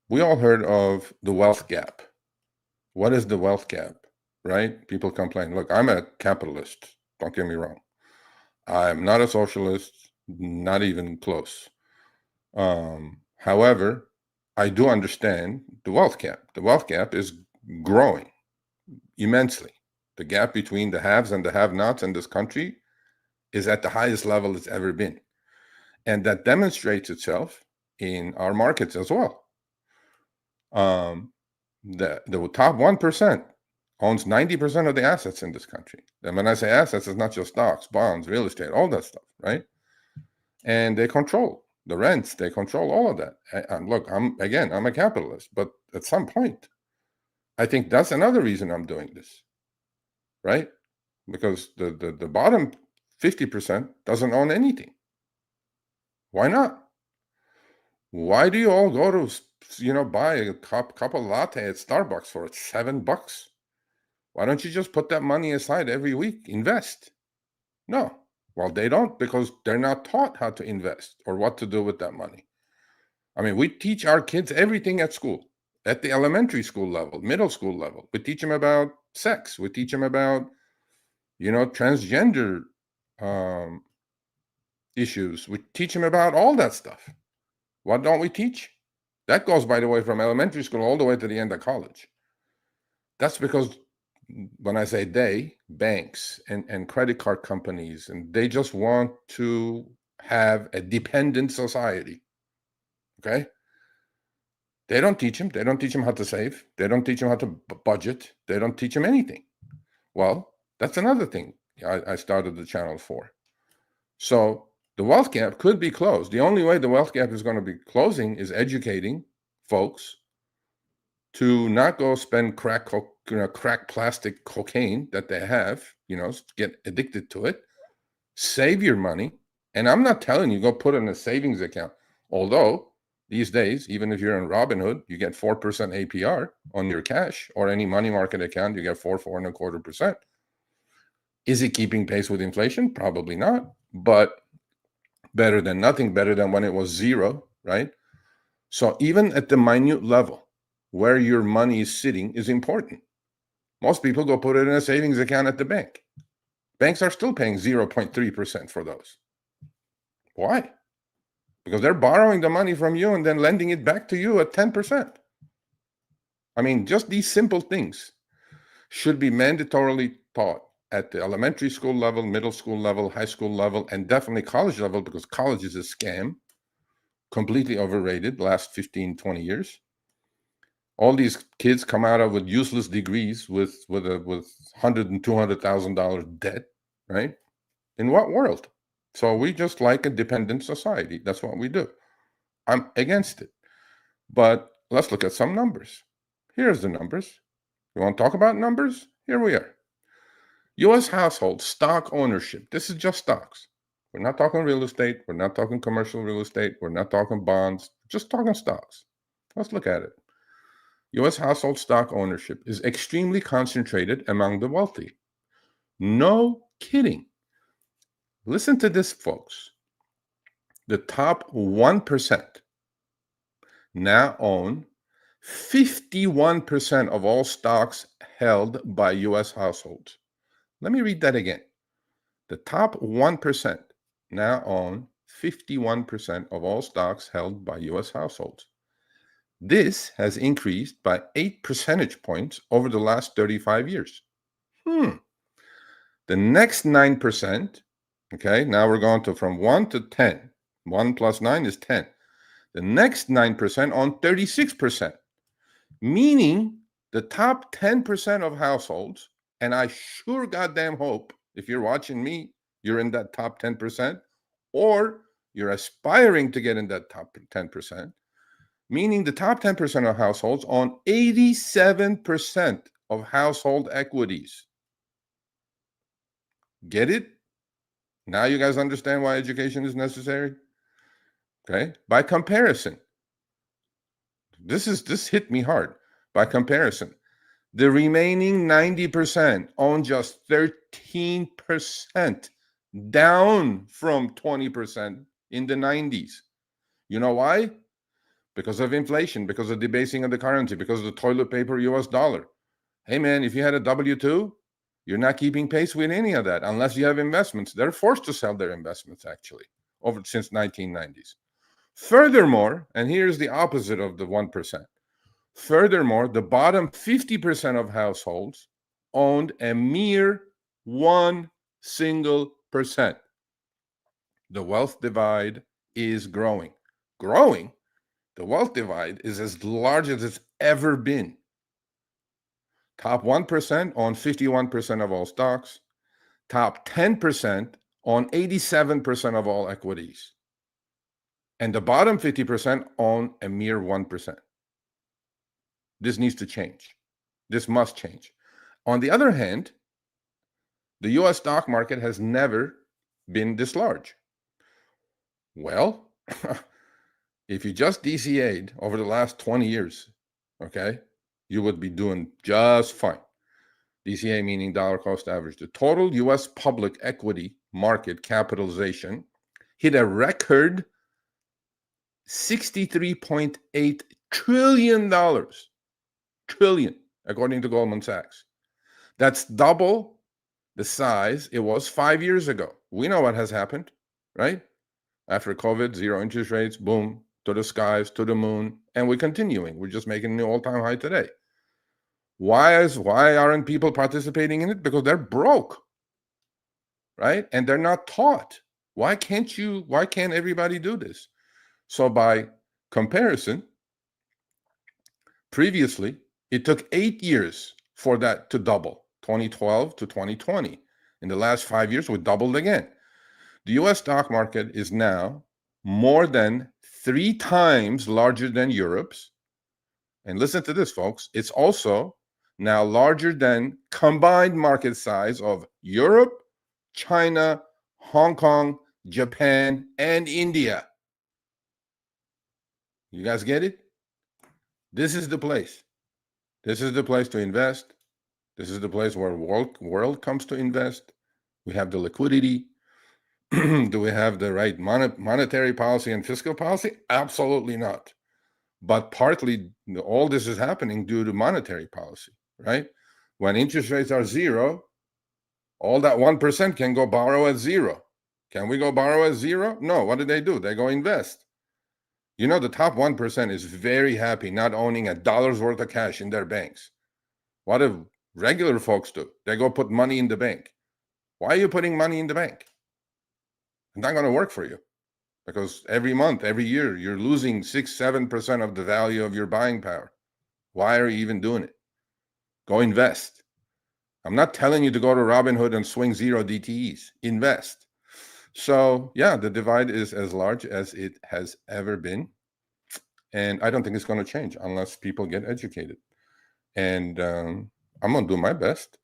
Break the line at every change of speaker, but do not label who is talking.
We all heard of the wealth gap. What is the wealth gap, right? People complain. Look, I'm a capitalist. Don't get me wrong. I'm not a socialist, not even close. However, I do understand the wealth gap. The wealth gap is growing immensely. The gap between the haves and the have-nots in this country is at the highest level it's ever been. And that demonstrates itself in our markets as well. The top 1% owns 90% of the assets in this country. And when I say assets, it's not just stocks, bonds, real estate, all that stuff, right? And they control the rents, they control all of that. Look, I'm a capitalist, but at some point, I think that's another reason I'm doing this, right? Because the bottom 50% doesn't own anything. Why not? Why do you all go to, buy a cup of latte at Starbucks for $7? Why don't you just put that money aside every week, invest? No. Well, they don't because they're not taught how to invest or what to do with that money. I mean, we teach our kids everything at school, at the elementary school level, middle school level. We teach them about sex. We teach them about, transgender um, issues. We teach them about all that stuff. What don't we teach? That goes, by the way, from elementary school all the way to the end of college. That's because when I say they, banks and credit card companies, and they just want to have a dependent society. Okay? They don't teach them. They don't teach them how to save. They don't teach them how to budget. They don't teach them anything. Well, that's another thing I started the channel for. So the wealth gap could be closed. The only way the wealth gap is going to be closing is educating folks to not go spend crack plastic cocaine that they have, get addicted to it. Save your money. And I'm not telling you go put it in a savings account. Although these days, even if you're in Robinhood, you get 4% APR on your cash, or any money market account, you get 4.25%. Is it keeping pace with inflation? Probably not, but better than nothing, better than when it was zero, right? So even at the minute level, where your money is sitting is important. Most people go put it in a savings account at the bank. Banks are still paying 0.3% for those. Why? Because they're borrowing the money from you and then lending it back to you at 10%. I mean, just these simple things should be mandatorily taught at the elementary school level, middle school level, high school level, and definitely college level, because college is a scam, completely overrated the last 15, 20 years. All these kids come out of with useless degrees with $100,000 and $200,000 debt, right? In what world? So we just like a dependent society. That's what we do. I'm against it. But let's look at some numbers. Here's the numbers. You want to talk about numbers? Here we are. U.S. household stock ownership. This is just stocks. We're not talking real estate. We're not talking commercial real estate. We're not talking bonds. Just talking stocks. Let's look at it. U.S. household stock ownership is extremely concentrated among the wealthy. No kidding. Listen to this, folks. The top 1% now own 51% of all stocks held by U.S. households. Let me read that again. The top 1% now own 51% of all stocks held by U.S. households. This has increased by 8 percentage points over the last 35 years. The next 9%, okay, now we're going to from 1 to 10. 1 plus 9 is 10. The next 9% own 36%, meaning the top 10% of households, and I sure goddamn hope if you're watching me, you're in that top 10%, or you're aspiring to get in that top 10%, meaning the top 10% of households own 87% of household equities. Get it? Now you guys understand why education is necessary? Okay? By comparison, this hit me hard. By comparison, the remaining 90% own just 13%, down from 20% in the 90s. You know why? because of inflation, because of debasing of the currency, because of the toilet paper US dollar. Hey man, if you had a W-2, you're not keeping pace with any of that unless you have investments. They're forced to sell their investments actually since 1990s. Furthermore, and here's the opposite of the 1%. Furthermore, the bottom 50% of households owned a mere 1 single percent. The wealth divide is growing. Growing? The wealth divide is as large as it's ever been. Top 1% own 51% of all stocks. Top 10% own 87% of all equities. And the bottom 50% own a mere 1%. This needs to change. This must change. On the other hand, the US stock market has never been this large. Well, if you just DCA'd over the last 20 years, okay, you would be doing just fine. DCA meaning dollar cost average. The total US public equity market capitalization hit a record $63.8 trillion. Trillion, according to Goldman Sachs. That's double the size it was 5 years ago. We know what has happened, right? After COVID, zero interest rates, boom, to the skies, to the moon, and we're continuing. We're just making a new all-time high today. Why aren't people participating in it? Because they're broke, right? And they're not taught. Why can't everybody do this? So by comparison, previously, it took 8 years for that to double, 2012 to 2020. In the last 5 years, we doubled again. The US stock market is now more than 3 times larger than Europe's. And listen to this, folks. It's also now larger than combined market size of Europe, China, Hong Kong, Japan, and India. You guys get it? This is the place. This is the place to invest. This is the place where world comes to invest. We have the liquidity. Do we have the right monetary policy and fiscal policy? Absolutely not. But partly all this is happening due to monetary policy, right? When interest rates are zero, all that 1% can go borrow at zero. Can we go borrow at zero? No. What do? They go invest. You know, the top 1% is very happy not owning a dollar's worth of cash in their banks. What do regular folks do? They go put money in the bank. Why are you putting money in the bank? It's not going to work for you because every month, every year, you're losing 6-7% of the value of your buying power. Why are you even doing it? Go invest. I'm not telling you to go to Robinhood and swing zero DTEs. Invest. So yeah, the divide is as large as it has ever been. And I don't think it's going to change unless people get educated. And I'm going to do my best